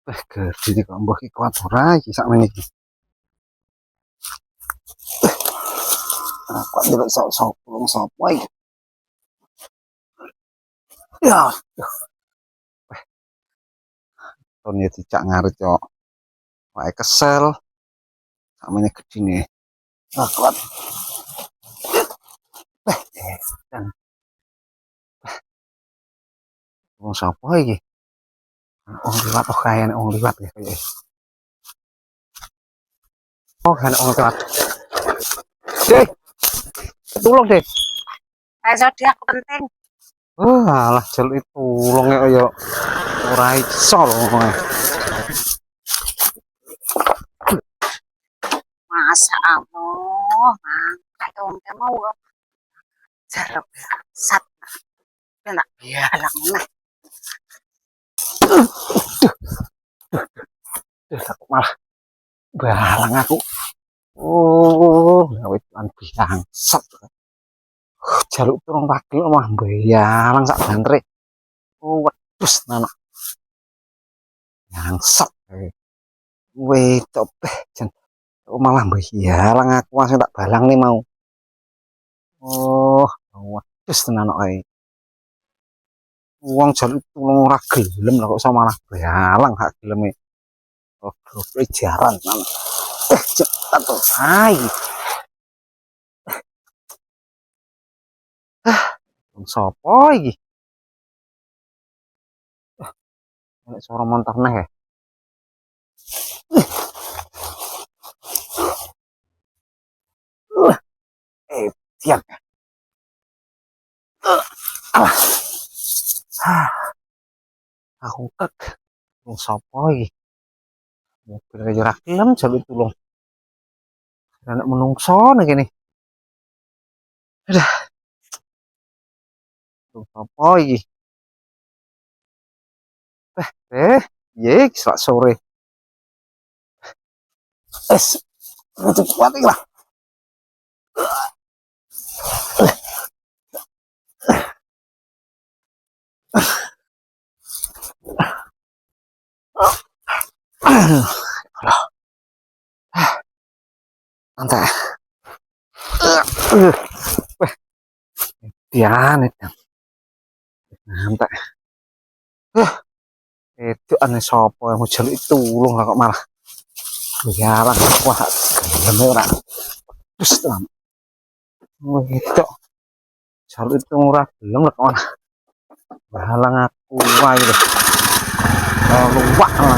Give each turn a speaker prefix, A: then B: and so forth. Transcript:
A: Gede iki kok mbok iki kuat ora iki sakmene iki. Kok delok sapa iki. Ya, tone dicak ngaret yo. Wae kesel. Sakmene gedine. Ah, kuat. Dan wong sapa iki? Wong liwat oh kayane wong liwat ya kaya. Oh, kan wong liwat. Dek, tulung, Dek.
B: Ayo dia aku penting.
A: Oh, alah jaluk tulung kaya ora iso lho.
B: Masa Allah, mangkat dong mau jarap sat. Enak bialang nah.
A: Aku malah balang aku. Oh, gawe lan biangsat. Jaluk tulung pagi mah bayalang sak bantre. Oh, wedhus anak. Biangsat. Wedok jan malah bayalang aku langsung tak balang nih mau. Oh, wedhus tenan kok ae. Wong jaluk tulung ora gelem lah kok sama malah bayalang gak geleme. Oh, jaran anak. Cepat tuh. Hai. Sopo iki? Nek suara montor neh ya. Siap. Aku kek. Wong sopo iki? Mobil aja ora gelem jaluk tulung. Nek menungso nek kene. Aduh. Wong sopo iki? Ye, selak sore. Kudu kuat iki lah. Mantap. Wah, dianet. Mantap. Itu aneh sapa yang mau jaluk tulung lah kok malah. Biarang wah gelem ora. Terus tenan. Itu jaluk itu ora gelem lah kok malah. Balang aku wae lho. Luwak lah.